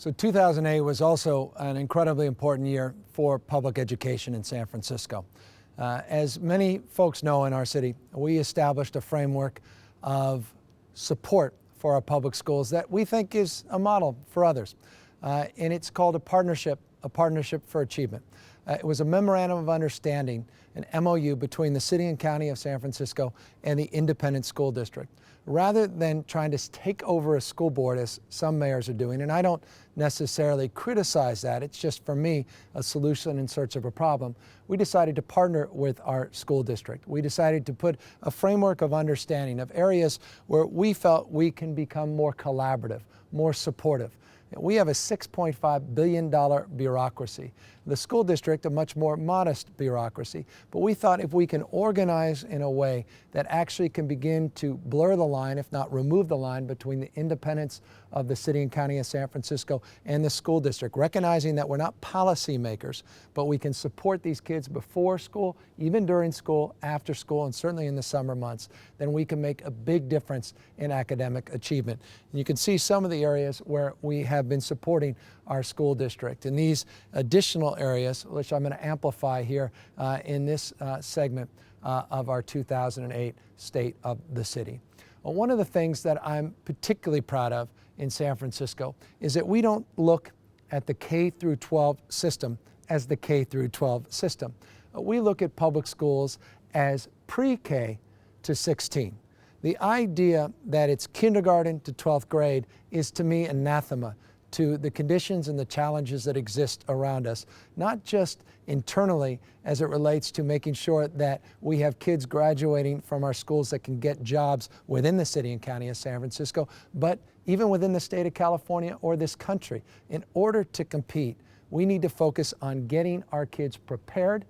So 2008 was also an incredibly important year for public education in San Francisco. As many folks know in our city, we established a framework of support for our public schools that we think is a model for others. And it's called a partnership for achievement. It was a memorandum of understanding, an MOU between the city and county of San Francisco and the independent school district. Rather than trying to take over a school board as some mayors are doing, and I don't necessarily criticize that, it's just for me a solution in search of a problem, we decided to partner with our school district. We decided to put a framework of understanding of areas where we felt we can become more collaborative, more supportive. We have a $6.5 billion bureaucracy. The school district, a much more modest bureaucracy. But we thought if we can organize in a way that actually can begin to blur the line, if not remove the line, between the independence of the city and county of San Francisco and the school district, recognizing that we're not policy makers, but we can support these kids before school, even during school, after school, and certainly in the summer months, then we can make a big difference in academic achievement. And you can see some of the areas where we have been supporting our school district. In these additional areas, which I'm going to amplify here in this segment of our 2008 State of the City. Well, one of the things that I'm particularly proud of in San Francisco is that we don't look at the K through 12 system as the K through 12 system. We look at public schools as pre-K to 16. The idea that it's kindergarten to 12th grade is, to me, anathema to the conditions and the challenges that exist around us, not just internally as it relates to making sure that we have kids graduating from our schools that can get jobs within the city and county of San Francisco, but even within the state of California or this country. In order to compete, we need to focus on getting our kids prepared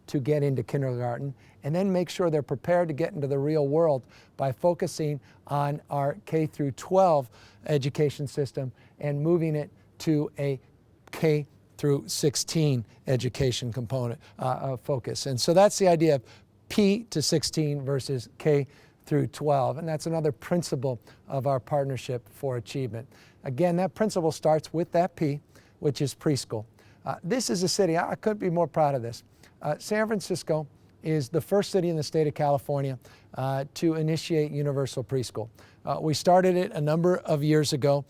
to get into kindergarten, and then make sure they're prepared to get into the real world by focusing on our K through 12 education system and moving it to a K through 16 education component focus. And so that's the idea of P to 16 versus K through 12, and that's another principle of our partnership for achievement. Again, that principle starts with that P, which is preschool. This is a city, I couldn't be more proud of this. San Francisco is the first city in the state of California to initiate universal preschool. We started it a number of years ago.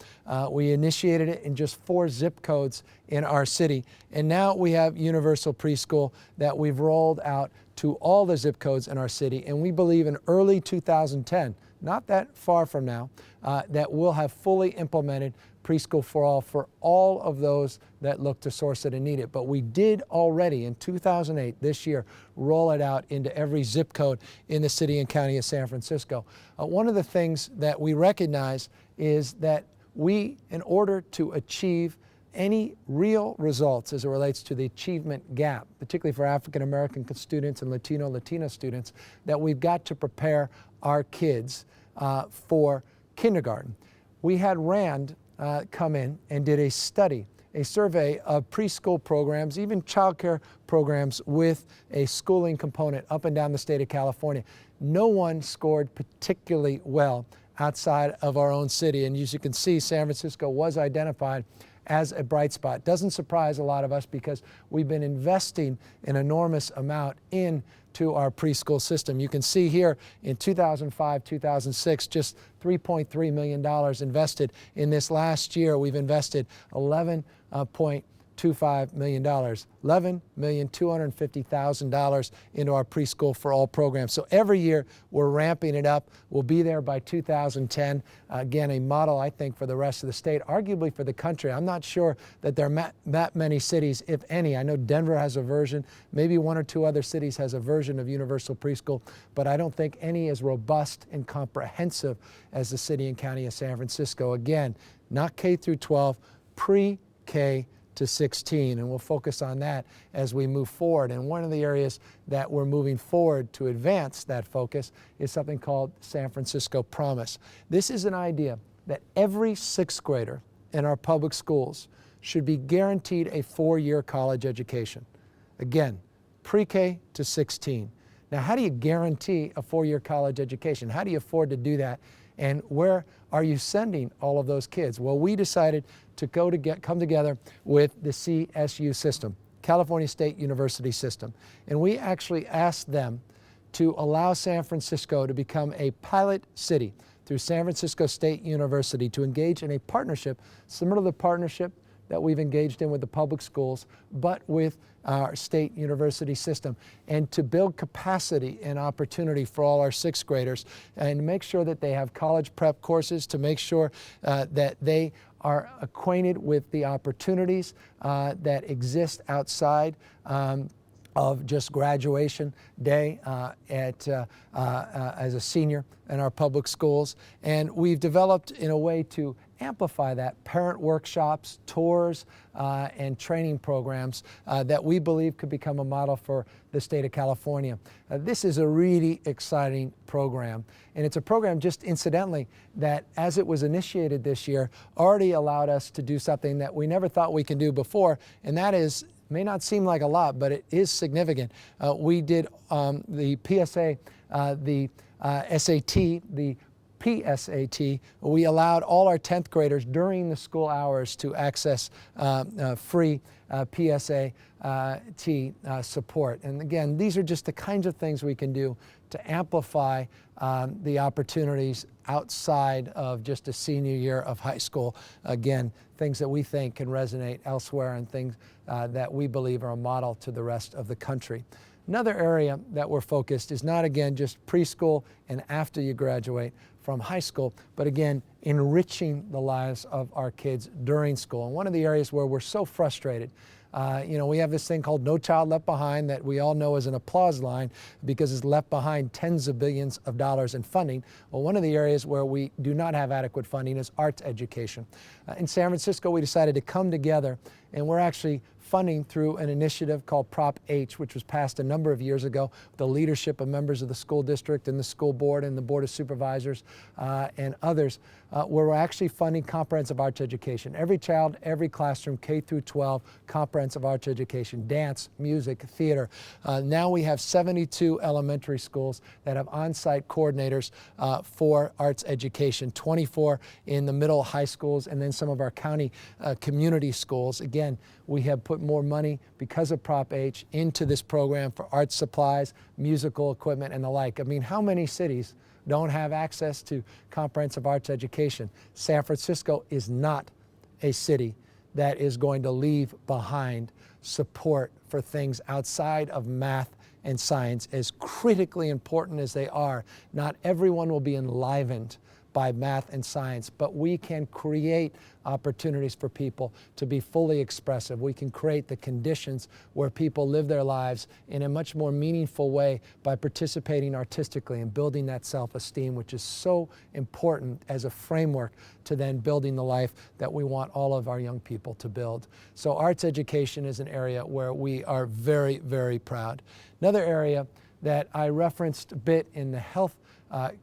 We initiated it in just 4 zip codes in our city, and now we have universal preschool that we've rolled out to all the zip codes in our city, and we believe in early 2010, not that far from now, that we'll have fully implemented preschool for all of those that look to source it and need it. But we did already in 2008, this year, roll it out into every zip code in the city and county of San Francisco. One of the things that we recognize is that we, in order to achieve any real results as it relates to the achievement gap, particularly for African American students and Latina students, that we've got to prepare our kids for kindergarten. We had RAND come in and did a study, a survey of preschool programs, even childcare programs with a schooling component up and down the state of California. No one scored particularly well outside of our own city, and as you can see, San Francisco was identified as a bright spot. Doesn't surprise a lot of us because we've been investing an enormous amount into our preschool system. You can see here in 2005, 2006, just $3.3 million invested. In this last year, we've invested $11.25 million, $11,250,000 into our preschool for all programs. So every year we're ramping it up. We'll be there by 2010. Again, a model, I think, for the rest of the state, arguably for the country. I'm not sure that there are that many cities, if any. I know Denver has a version, maybe 1 or 2 other cities has a version of universal preschool, but I don't think any as robust and comprehensive as the city and county of San Francisco. Again, not K through 12, pre-K to 16, and we'll focus on that as we move forward. And one of the areas that we're moving forward to advance that focus is something called San Francisco Promise. This is an idea that every 6th grader in our public schools should be guaranteed a 4-year college education. Again, pre-K to 16. Now, how do you guarantee a 4-year college education? How do you afford to do that And where are you sending all of those kids? Well, we decided to come together with the CSU system, California State University system. And we actually asked them to allow San Francisco to become a pilot city through San Francisco State University to engage in a partnership similar to the partnership that we've engaged in with the public schools, but with our state university system, and to build capacity and opportunity for all our sixth graders and make sure that they have college prep courses, to make sure that they are acquainted with the opportunities that exist outside of just graduation day as a senior in our public schools. And we've developed in a way to amplify that parent workshops, tours, and training programs that we believe could become a model for the state of California. This is a really exciting program, and it's a program, just incidentally, that as it was initiated this year already allowed us to do something that we never thought we could do before, and that is, may not seem like a lot, but it is significant. We did the PSA, the SAT, the PSAT. We allowed all our 10th graders during the school hours to access free PSAT support. And again, these are just the kinds of things we can do to amplify the opportunities outside of just a senior year of high school. Again, things that we think can resonate elsewhere and things that we believe are a model to the rest of the country. Another area that we're focused is not, again, just preschool and after you graduate from high school, but again, enriching the lives of our kids during school. And one of the areas where we're so frustrated, we have this thing called No Child Left Behind that we all know is an applause line because it's left behind tens of billions of dollars in funding. Well, one of the areas where we do not have adequate funding is arts education. In San Francisco, we decided to come together, and we're actually funding through an initiative called Prop H, which was passed a number of years ago, with the leadership of members of the school district and the school board and the board of supervisors and others, where we're actually funding comprehensive arts education. Every child, every classroom, K through 12, comprehensive arts education, dance, music, theater. Now we have 72 elementary schools that have on-site coordinators for arts education, 24 in the middle high schools, and then some of our county community schools. Again, we have put more money because of Prop H into this program for art supplies, musical equipment, and the like. I mean, how many cities don't have access to comprehensive arts education? San Francisco is not a city that is going to leave behind support for things outside of math and science. As critically important as they are, not everyone will be enlivened by math and science, but we can create opportunities for people to be fully expressive. We can create the conditions where people live their lives in a much more meaningful way by participating artistically and building that self-esteem, which is so important as a framework to then building the life that we want all of our young people to build. So arts education is an area where we are very, very proud. Another area that I referenced a bit in the health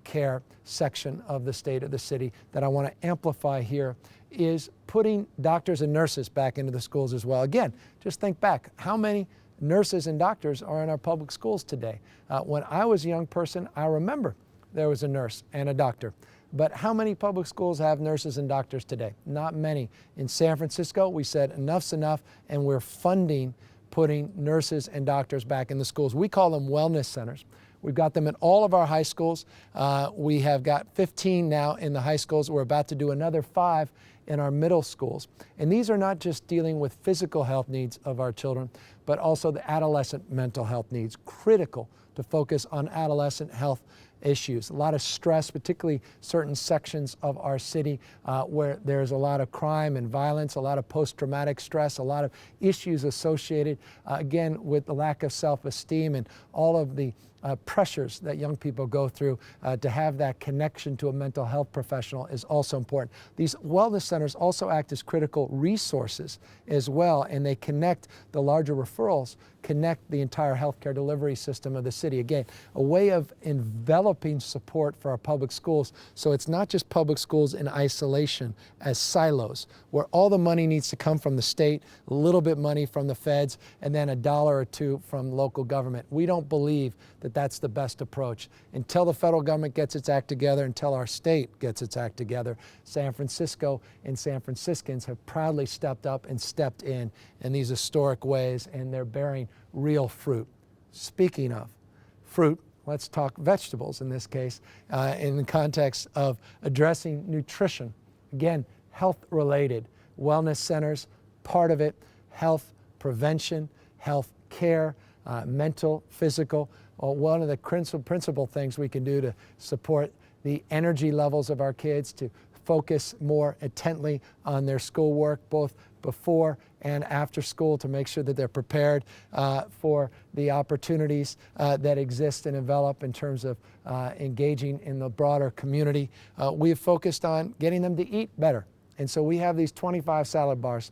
care section of the state of the city that I want to amplify here is putting doctors and nurses back into the schools as well. Again, just think back, how many nurses and doctors are in our public schools today? When I was a young person, I remember there was a nurse and a doctor. But how many public schools have nurses and doctors today? Not many. In San Francisco, we said enough's enough, and we're funding putting nurses and doctors back in the schools. We call them wellness centers. We've got them in all of our high schools. We have got 15 now in the high schools. We're about to do another 5 in our middle schools. And these are not just dealing with physical health needs of our children, but also the adolescent mental health needs. Critical to focus on adolescent health issues. A lot of stress, particularly certain sections of our city where there's a lot of crime and violence, a lot of post-traumatic stress, a lot of issues associated, again, with the lack of self-esteem and all of the pressures that young people go through. To have that connection to a mental health professional is also important. These wellness centers also act as critical resources as well, and they connect the larger referrals connect the entire healthcare delivery system of the city. Again, a way of enveloping support for our public schools, so it's not just public schools in isolation as silos, where all the money needs to come from the state, a little bit money from the feds, and then $1 or $2 from local government. We don't believe that that's the best approach. Until the federal government gets its act together, until our state gets its act together, San Francisco and San Franciscans have proudly stepped up and stepped in these historic ways, and they're bearing real fruit. Speaking of fruit, let's talk vegetables in this case, in the context of addressing nutrition. Again, health-related. Wellness centers, part of it, health prevention, health care, mental, physical. One of the principal things we can do to support the energy levels of our kids, to focus more intently on their schoolwork, both before and after school, to make sure that they're prepared for the opportunities that exist and develop in terms of engaging in the broader community. We have focused on getting them to eat better. And so we have these 25 salad bars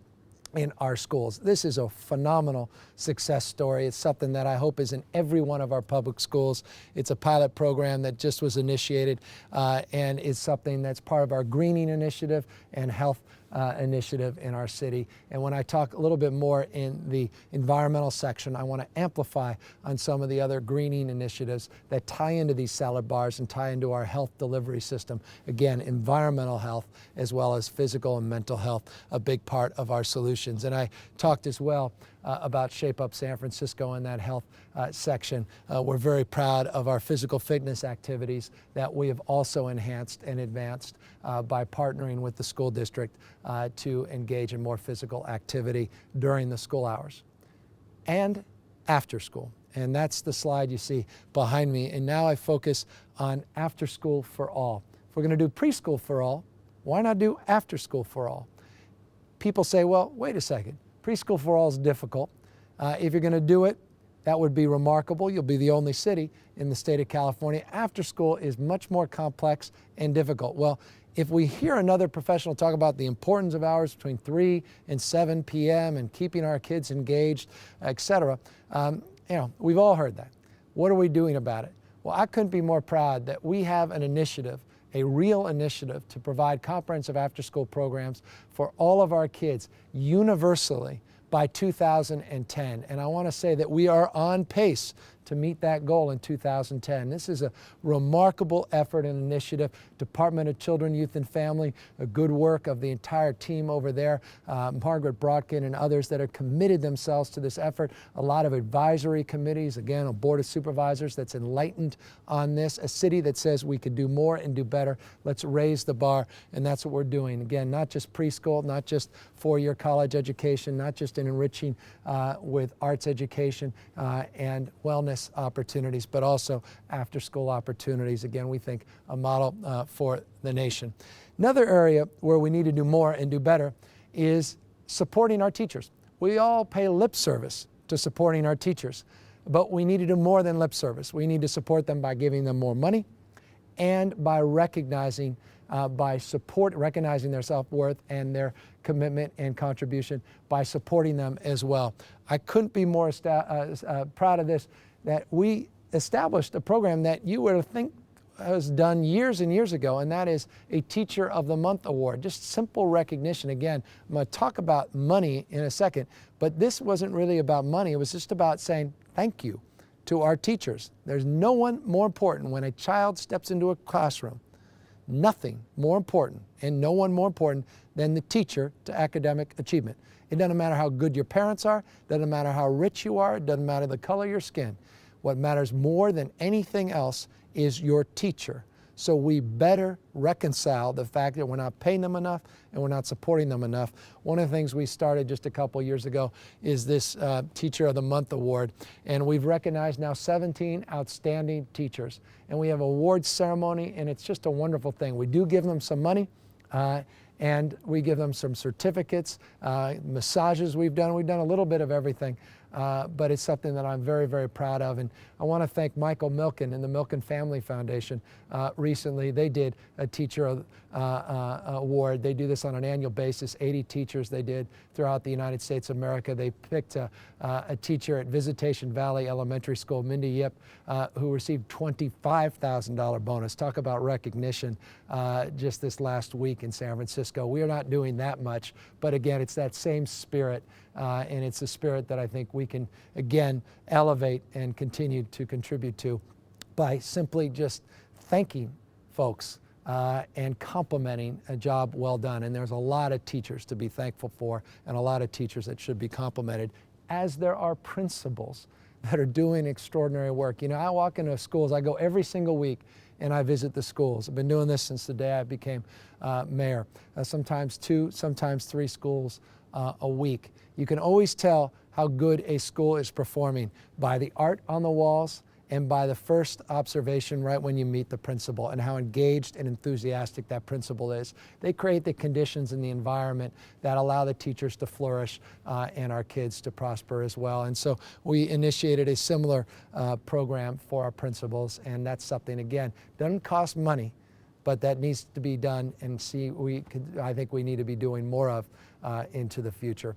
in our schools. This is a phenomenal success story. It's something that I hope is in every one of our public schools. It's a pilot program that just was initiated and is something that's part of our greening initiative and health initiative in our city. And when I talk a little bit more in the environmental section, I want to amplify on some of the other greening initiatives that tie into these salad bars and tie into our health delivery system. Again, environmental health as well as physical and mental health, a big part of our solutions. And I talked as well about Shape Up San Francisco in that health section. We're very proud of our physical fitness activities that we have also enhanced and advanced by partnering with the school district to engage in more physical activity during the school hours and after school. And that's the slide you see behind me. And now I focus on after school for all. If we're going to do preschool for all, why not do after school for all? People say, well, wait a second. Preschool for all is difficult. If you're going to do it, that would be remarkable. You'll be the only city in the state of California. After school is much more complex and difficult. Well, if we hear another professional talk about the importance of hours between 3 and 7 p.m. and keeping our kids engaged, etc., we've all heard that. What are we doing about it? Well, I couldn't be more proud that we have an initiative, a real initiative, to provide comprehensive after-school programs for all of our kids universally by 2010. And I want to say that we are on pace to meet that goal in 2010. This is a remarkable effort and initiative. Department of Children, Youth and Family, a good work of the entire team over there, Margaret Brodkin and others that have committed themselves to this effort. A lot of advisory committees, again, a board of supervisors that's enlightened on this, a city that says we could do more and do better. Let's raise the bar, and that's what we're doing. Again, not just preschool, not just four-year college education, not just in enriching with arts education and wellness opportunities, but also after-school opportunities. Again, we think a model for the nation. Another area where we need to do more and do better is supporting our teachers. We all pay lip service to supporting our teachers, but we need to do more than lip service. We need to support them by giving them more money and by recognizing their self-worth and their commitment and contribution by supporting them as well. I couldn't be more proud of this, that we established a program that you would think was done years and years ago, and that is a Teacher of the Month award. Just simple recognition. Again, I'm going to talk about money in a second, but this wasn't really about money. It was just about saying thank you to our teachers. There's no one more important when a child steps into a classroom. Nothing more important and no one more important than the teacher to academic achievement. It doesn't matter how good your parents are, doesn't matter how rich you are, it doesn't matter the color of your skin. What matters more than anything else is your teacher. So we better reconcile the fact that we're not paying them enough and we're not supporting them enough. One of the things we started just a couple years ago is this Teacher of the Month award, and we've recognized now 17 outstanding teachers. And we have an awards ceremony, and it's just a wonderful thing. We do give them some money, and we give them some certificates, massages we've done a little bit of everything. but it's something that I'm very, very proud of. And I want to thank Michael Milken and the Milken Family Foundation. Recently, they did a teacher award. They do this on an annual basis, 80 teachers they did throughout the United States of America. They picked a teacher at Visitation Valley Elementary School, Mindy Yip, who received $25,000 bonus. Talk about recognition just this last week in San Francisco. We are not doing that much, but again, it's that same spirit, and it's a spirit that I think we can, again, elevate and continue to contribute to by simply just thanking folks and complimenting a job well done. And there's a lot of teachers to be thankful for and a lot of teachers that should be complimented, as there are principals that are doing extraordinary work. You know, I walk into schools, I go every single week and I visit the schools. I've been doing this since the day I became mayor. Sometimes 2, sometimes 3 schools a week. You can always tell how good a school is performing by the art on the walls and by the first observation right when you meet the principal and how engaged and enthusiastic that principal is. They create the conditions and the environment that allow the teachers to flourish and our kids to prosper as well. And so we initiated a similar program for our principals, and that's something, again, doesn't cost money, but that needs to be done, and I think we need to be doing more of into the future.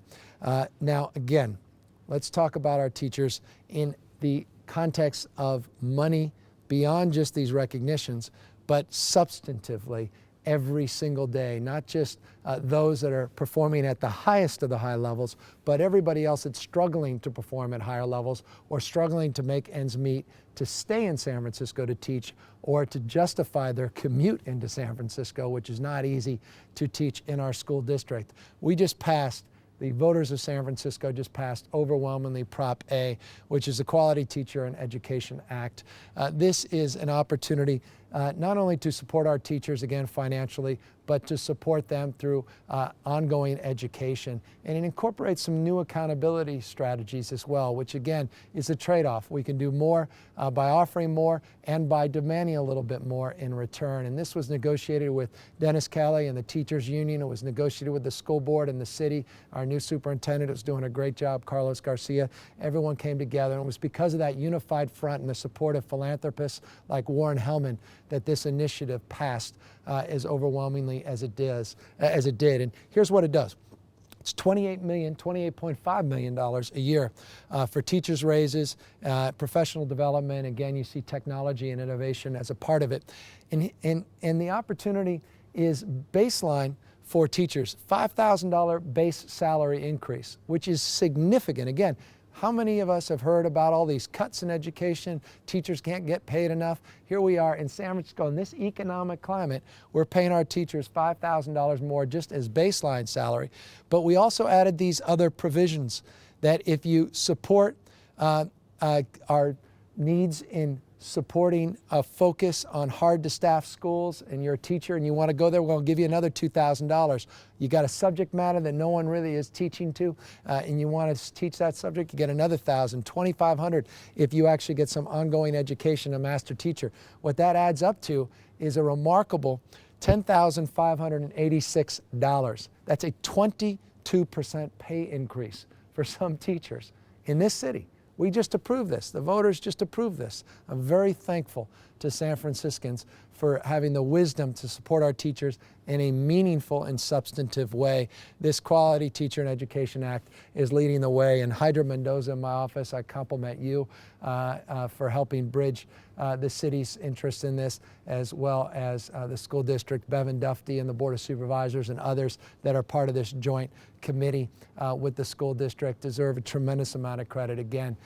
Now, again, let's talk about our teachers in the context of money beyond just these recognitions, but substantively every single day, not just those that are performing at the highest of the high levels, but everybody else that's struggling to perform at higher levels or struggling to make ends meet to stay in San Francisco to teach or to justify their commute into San Francisco, which is not easy to teach in our school district. The voters of San Francisco just passed overwhelmingly Prop A, which is the Quality Teacher and Education Act. This is an opportunity not only to support our teachers, again, financially, but to support them through ongoing education. And it incorporates some new accountability strategies as well, which again is a trade-off. We can do more by offering more and by demanding a little bit more in return. And this was negotiated with Dennis Kelly and the Teachers Union. It was negotiated with the school board and the city. Our new superintendent was doing a great job, Carlos Garcia. Everyone came together, and it was because of that unified front and the support of philanthropists like Warren Hellman that this initiative passed as overwhelmingly as it did. And here's what it does. It's $28.5 million a year for teachers' raises, professional development. Again, you see technology and innovation as a part of it. And the opportunity is baseline for teachers, $5,000 base salary increase, which is significant. Again, how many of us have heard about all these cuts in education? Teachers can't get paid enough. Here we are in San Francisco in this economic climate. We're paying our teachers $5,000 more just as baseline salary. But we also added these other provisions that if you support our needs in supporting a focus on hard-to-staff schools and you're a teacher and you want to go there, we're going to give you another $2,000. You got a subject matter that no one really is teaching to and you want to teach that subject, you get another $1,000, $2,500 if you actually get some ongoing education, a master teacher. What that adds up to is a remarkable $10,586. That's a 22% pay increase for some teachers in this city. We just approved this. The voters just approved this. I'm very thankful to San Franciscans for having the wisdom to support our teachers in a meaningful and substantive way. This Quality Teacher and Education Act is leading the way. And Hydra Mendoza in my office, I compliment you for helping bridge the city's interest in this, as well as the school district, Bevan Dufty and the Board of Supervisors and others that are part of this joint committee with the school district deserve a tremendous amount of credit. Again,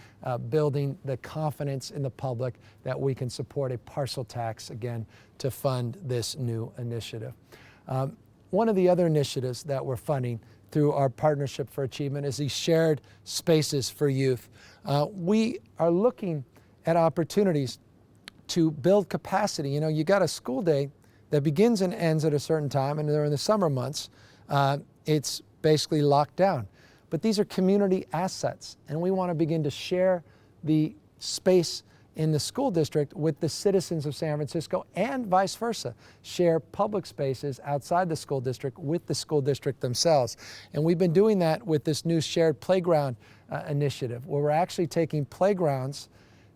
building the confidence in the public that we can support a parcel tax, again, to fund this new initiative. One of the other initiatives that we're funding through our Partnership for Achievement is these shared spaces for youth. We are looking at opportunities to build capacity. You know, you got a school day that begins and ends at a certain time, and during the summer months, it's basically locked down. But these are community assets, and we want to begin to share the space in the school district with the citizens of San Francisco and vice versa, share public spaces outside the school district with the school district themselves. And we've been doing that with this new shared playground initiative, where we're actually taking playgrounds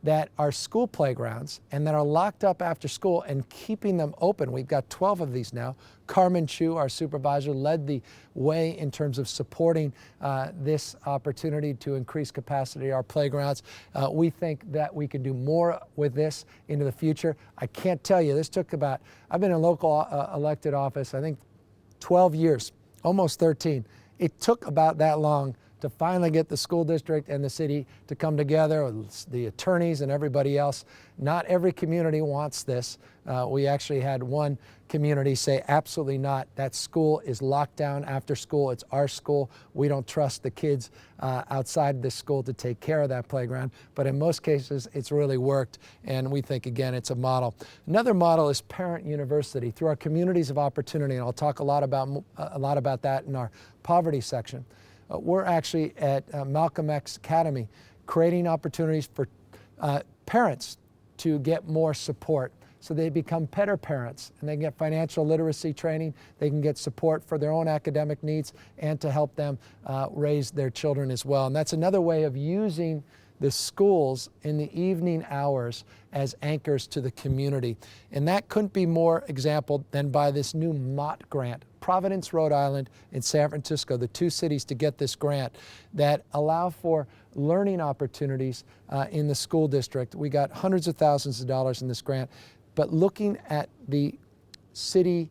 that are school playgrounds and that are locked up after school and keeping them open. We've got 12 of these now. Carmen Chu, our supervisor, led the way in terms of supporting this opportunity to increase capacity at our playgrounds. We think that we can do more with this into the future. I can't tell you, this took about, I've been in local elected office, I think 12 years, almost 13. It took about that long to finally get the school district and the city to come together, the attorneys and everybody else. Not every community wants this. We actually had one community say, absolutely not. That school is locked down after school. It's our school. We don't trust the kids outside this school to take care of that playground. But in most cases, it's really worked. And we think, again, it's a model. Another model is Parent University through our communities of opportunity. And I'll talk a lot about that in our poverty section. We're actually at Malcolm X Academy creating opportunities for parents to get more support so they become better parents and they can get financial literacy training, they can get support for their own academic needs and to help them raise their children as well. And that's another way of using the schools in the evening hours as anchors to the community. And that couldn't be more exampled than by this new Mott grant. Providence, Rhode Island, and San Francisco, the two cities to get this grant that allow for learning opportunities in the school district. We got hundreds of thousands of dollars in this grant, but looking at the city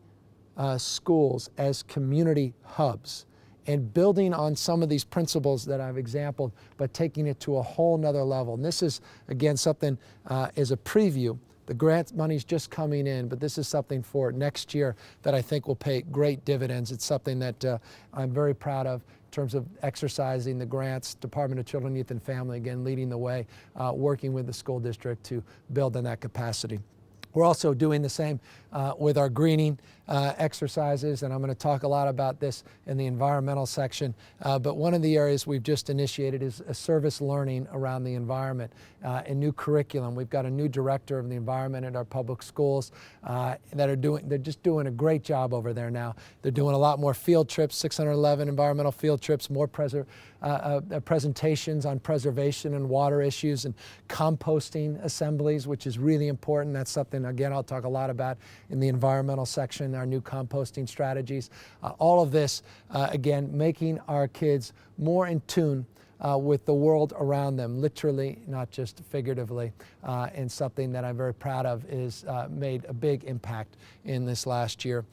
schools as community hubs and building on some of these principles that I've exampled, but taking it to a whole nother level. And this is, again, something as a preview. The grant money's just coming in, but this is something for next year that I think will pay great dividends. It's something that I'm very proud of in terms of exercising the grants. Department of Children, Youth, and Family, again, leading the way, working with the school district to build on that capacity. We're also doing the same with our greening exercises, and I'm going to talk a lot about this in the environmental section. But one of the areas we've just initiated is a service learning around the environment, a new curriculum. We've got a new director of the environment at our public schools they're just doing a great job over there now. They're doing a lot more field trips, 611 environmental field trips, more presentations on preservation and water issues, and composting assemblies, which is really important. That's something, again, I'll talk a lot about in the environmental section, our new composting strategies. All of this, again, making our kids more in tune with the world around them, literally, not just figuratively, and something that I'm very proud of is made a big impact in this last year.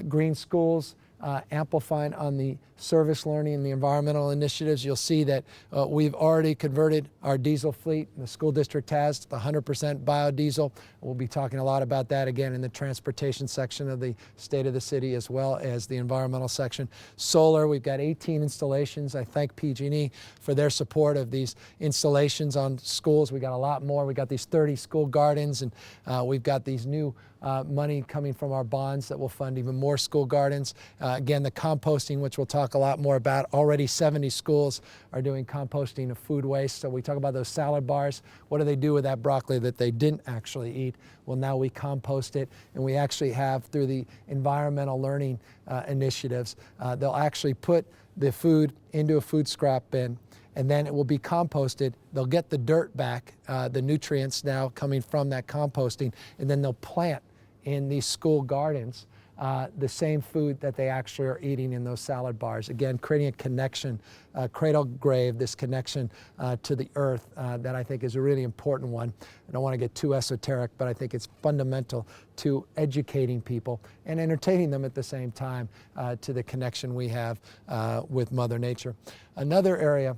Green schools, amplifying on the service learning and the environmental initiatives. You'll see that we've already converted our diesel fleet. The school district has to 100% biodiesel. We'll be talking a lot about that again in the transportation section of the State of the City as well as the environmental section. Solar, we've got 18 installations. I thank PG&E for their support of these installations on schools. We got a lot more. We got these 30 school gardens, and we've got these new money coming from our bonds that will fund even more school gardens. Again, the composting, which we'll talk a lot more about. Already 70 schools are doing composting of food waste. So we talk about those salad bars. What do they do with that broccoli that they didn't actually eat? Well, now we compost it, and we actually have, through the environmental learning initiatives, they'll actually put the food into a food scrap bin, and then it will be composted. They'll get the dirt back, the nutrients now coming from that composting, and then they'll plant in these school gardens the same food that they actually are eating in those salad bars. Again, creating a connection, cradle grave, this connection to the earth that I think is a really important one. I don't want to get too esoteric, but I think it's fundamental to educating people and entertaining them at the same time to the connection we have with Mother Nature. Another area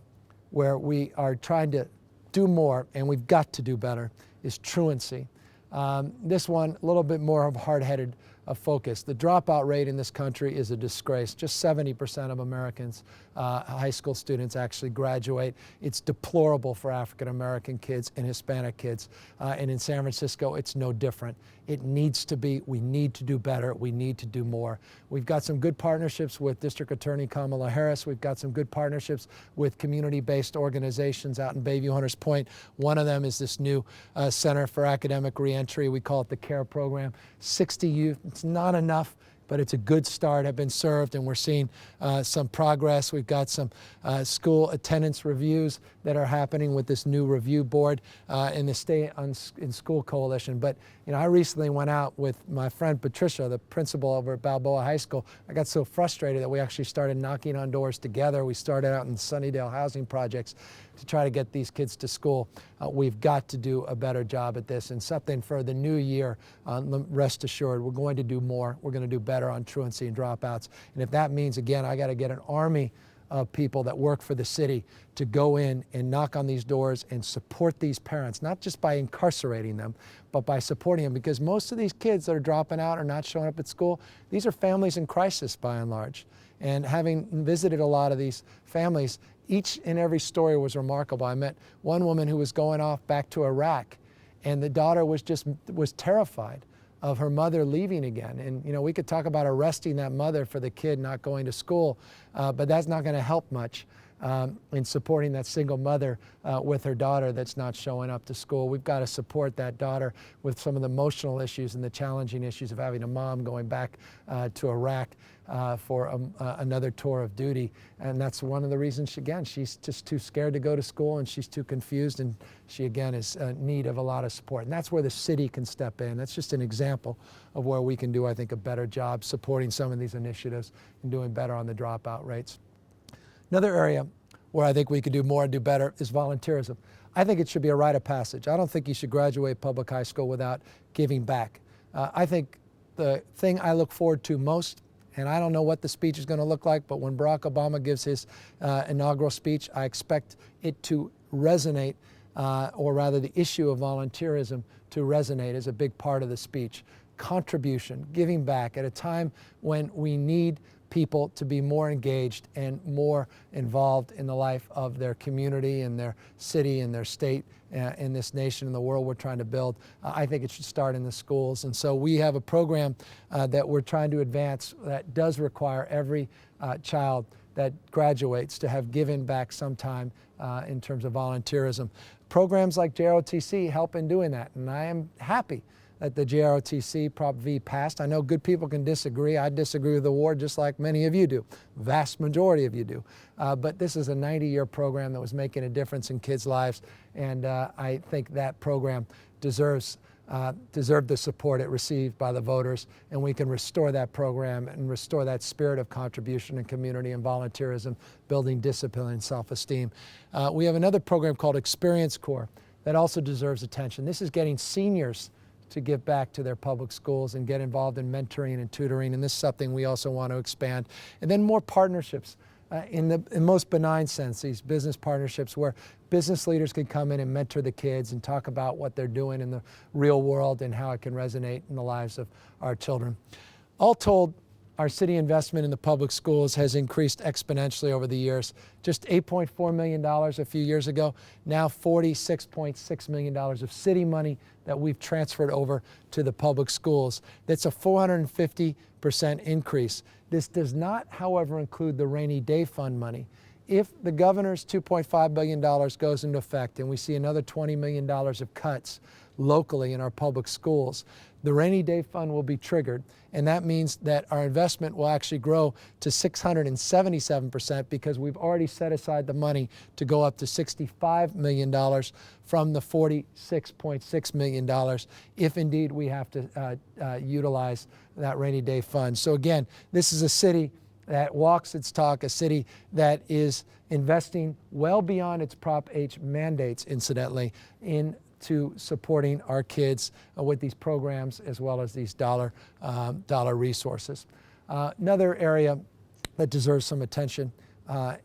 where we are trying to do more, and we've got to do better, is truancy. This one, a little bit more of hard-headed focus. The dropout rate in this country is a disgrace. Just 70% of Americans, high school students, actually graduate. It's deplorable for African American kids and Hispanic kids. And in San Francisco, it's no different. It needs to be. We need to do better. We need to do more. We've got some good partnerships with District Attorney Kamala Harris. We've got some good partnerships with community-based organizations out in Bayview Hunters Point. One of them is this new Center for Academic Reentry. We call it the CARE program. 60 youth. It's not enough. but it's a good start, have been served, and we're seeing some progress. We've got some school attendance reviews that are happening with this new review board in the Stay in School Coalition. But I recently went out with my friend Patricia, the principal over at Balboa High School. I got so frustrated that we actually started knocking on doors together. We started out in Sunnydale housing projects to try to get these kids to school. We've got to do a better job at this, and something for the new year, rest assured, we're going to do more. We're going to do better on truancy and dropouts. And if that means, again, I got to get an army of people that work for the city to go in and knock on these doors and support these parents, not just by incarcerating them, but by supporting them, because most of these kids that are dropping out or not showing up at school, these are families in crisis by and large. And having visited a lot of these families, each and every story was remarkable. I met one woman who was going off back to Iraq, and the daughter was terrified of her mother leaving again. And we could talk about arresting that mother for the kid not going to school, but that's not going to help much in supporting that single mother with her daughter that's not showing up to school. We've got to support that daughter with some of the emotional issues and the challenging issues of having a mom going back to Iraq for another tour of duty. And that's one of the reasons, she's just too scared to go to school, and she's too confused, and she, again, is in need of a lot of support. And that's where the city can step in. That's just an example of where we can do, I think, a better job supporting some of these initiatives and doing better on the dropout rates. Another area where I think we could do more and do better is volunteerism. I think it should be a rite of passage. I don't think you should graduate public high school without giving back. I think the thing I look forward to most, and I don't know what the speech is going to look like, but when Barack Obama gives his inaugural speech, I expect it to resonate, or rather the issue of volunteerism to resonate as a big part of the speech. Contribution, giving back at a time when we need people to be more engaged and more involved in the life of their community and their city and their state, in this nation and the world we're trying to build. I think it should start in the schools. And so we have a program that we're trying to advance that does require every child that graduates to have given back some time in terms of volunteerism. Programs like JROTC help in doing that, and I am happy that the JROTC Prop V passed. I know good people can disagree. I disagree with the award just like many of you do. Vast majority of you do. But this is a 90-year program that was making a difference in kids' lives, and I think that program deserved the support it received by the voters, and we can restore that program and restore that spirit of contribution and community and volunteerism, building discipline and self-esteem. We have another program called Experience Corps that also deserves attention. This is getting seniors to give back to their public schools and get involved in mentoring and tutoring, and this is something we also want to expand. And then more partnerships in the most benign sense, these business partnerships where business leaders can come in and mentor the kids and talk about what they're doing in the real world and how it can resonate in the lives of our children. All told, our city investment in the public schools has increased exponentially over the years. Just $8.4 million a few years ago, now $46.6 million of city money that we've transferred over to the public schools. That's a 450% increase. This does not, however, include the rainy day fund money. If the governor's $2.5 billion goes into effect and we see another $20 million of cuts locally in our public schools, the rainy day fund will be triggered, and that means that our investment will actually grow to 677% because we've already set aside the money to go up to $65 million from the $46.6 million if indeed we have to utilize that rainy day fund. So again, this is a city that walks its talk, a city that is investing well beyond its Prop H mandates, incidentally, into supporting our kids with these programs as well as these dollar resources. Another area that deserves some attention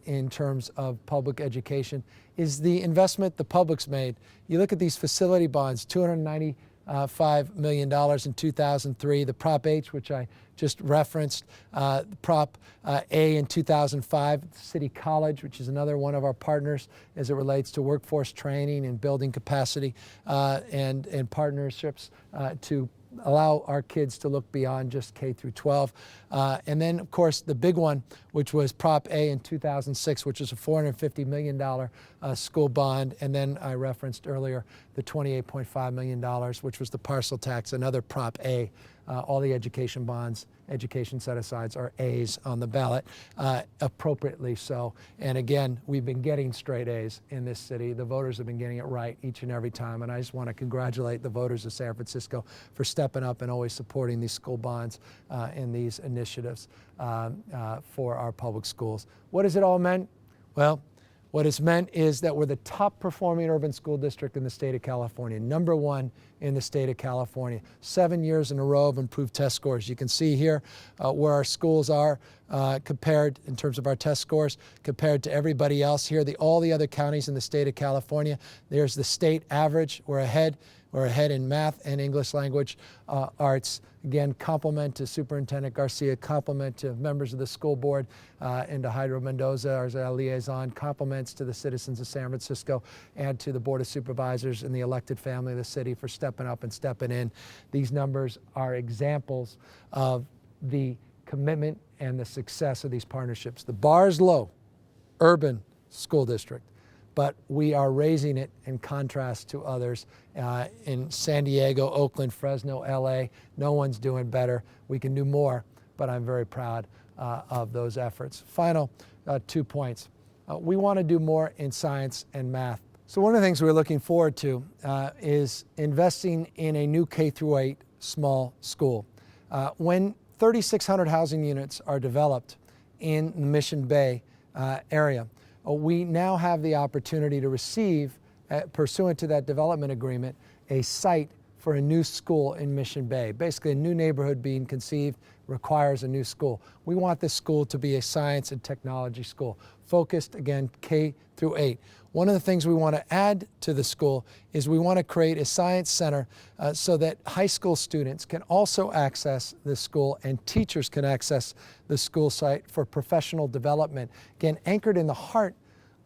in terms of public education is the investment the public's made. You look at these facility bonds, $295 million in 2003, the Prop H, which I just referenced, Prop A in 2005, City College, which is another one of our partners as it relates to workforce training and building capacity and partnerships to allow our kids to look beyond just K through 12. And then, of course, the big one, which was Prop A in 2006, which is a $450 million school bond. And then I referenced earlier the $28.5 million, which was the parcel tax, another Prop A all the education bonds, education set-asides are A's on the ballot, appropriately so. And again, we've been getting straight A's in this city. The voters have been getting it right each and every time, and I just want to congratulate the voters of San Francisco for stepping up and always supporting these school bonds and these initiatives for our public schools. What has it all meant? Well, what it's meant is that we're the top performing urban school district in the state of California, #1 in the state of California. 7 years in a row of improved test scores. You can see here where our schools are compared in terms of our test scores compared to everybody else here. All the other counties in the state of California. There's the state average. We're ahead. We're ahead in math and English language arts. Again, compliment to Superintendent Garcia, compliment to members of the school board and to Hydro Mendoza, our liaison, compliments to the citizens of San Francisco and to the Board of Supervisors and the elected family of the city for stepping up and stepping in. These numbers are examples of the commitment and the success of these partnerships. The bar is low, urban school district, but we are raising it in contrast to others in San Diego, Oakland, Fresno, LA. No one's doing better. We can do more, but I'm very proud of those efforts. Final 2 points. We want to do more in science and math. So one of the things we're looking forward to is investing in a new K-8 small school. When 3,600 housing units are developed in the Mission Bay area, we now have the opportunity to receive, pursuant to that development agreement, a site for a new school in Mission Bay. Basically, a new neighborhood being conceived requires a new school. We want this school to be a science and technology school, focused, again, K-8. One of the things we want to add to the school is we want to create a science center so that high school students can also access the school and teachers can access the school site for professional development. Again, anchored in the heart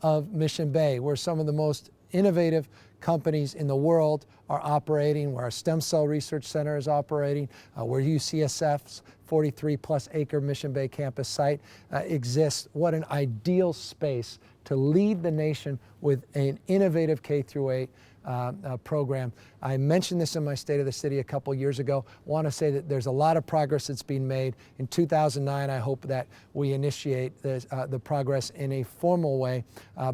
of Mission Bay, where some of the most innovative companies in the world are operating, where our stem cell research center is operating, where UCSF's 43-plus acre Mission Bay campus site exists. What an ideal space to lead the nation with an innovative K-8 program. I mentioned this in my State of the City a couple years ago. I want to say that there's a lot of progress that's being made. In 2009, I hope that we initiate the progress in a formal way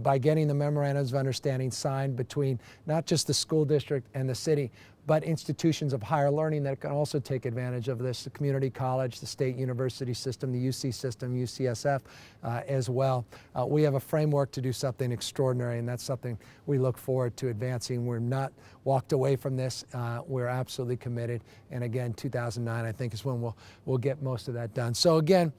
by getting the memorandums of understanding signed between not just the school district and the city, but institutions of higher learning that can also take advantage of this, the community college, the state university system, the UC system, UCSF as well. We have a framework to do something extraordinary, and that's something we look forward to advancing. We're not walked away from this. We're absolutely committed. And again, 2009, I think, is when we'll get most of that done. So again,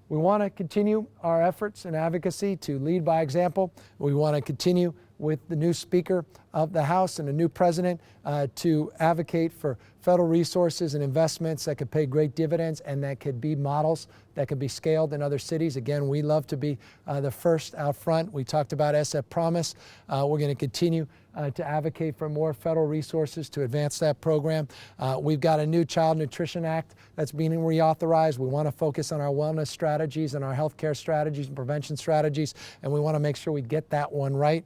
we want to continue our efforts in advocacy to lead by example. We want to continue with the new Speaker of the House and a new President to advocate for federal resources and investments that could pay great dividends and that could be models that could be scaled in other cities. Again, we love to be the first out front. We talked about SF Promise. We're going to continue to advocate for more federal resources to advance that program. We've got a new Child Nutrition Act that's being reauthorized. We want to focus on our wellness strategies and our healthcare strategies and prevention strategies, and we want to make sure we get that one right.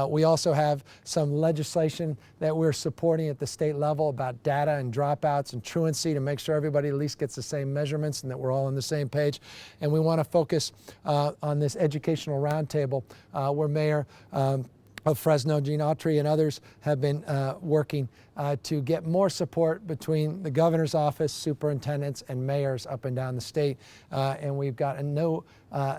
We also have some legislation that we're supporting at the state level about data and dropouts and truancy to make sure everybody at least gets the same measurements and that we're all on the same page. And we want to focus on this educational roundtable where Mayor of Fresno, Gene Autry, and others have been working to get more support between the governor's office, superintendents, and mayors up and down the state. And we've got a new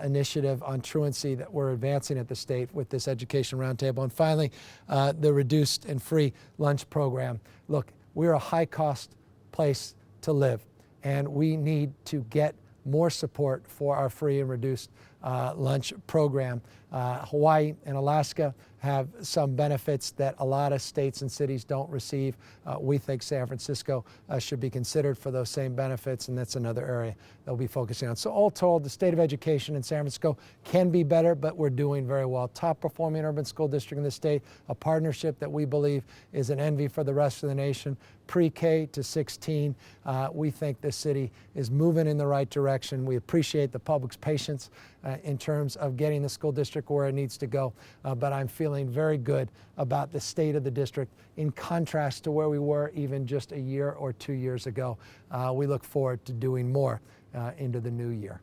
initiative on truancy that we're advancing at the state with this education roundtable. And finally, the reduced and free lunch program. Look, we're a high-cost place to live, and we need to get more support for our free and reduced lunch program. Hawaii and Alaska have some benefits that a lot of states and cities don't receive. We think San Francisco should be considered for those same benefits, and that's another area they'll be focusing on. So all told, the state of education in San Francisco can be better, but we're doing very well. Top performing urban school district in the state, a partnership that we believe is an envy for the rest of the nation. Pre-K to 16, we think this city is moving in the right direction. We appreciate the public's patience in terms of getting the school district where it needs to go, but I'm feeling very good about the state of the district in contrast to where we were even just a year or 2 years ago. We look forward to doing more into the new year.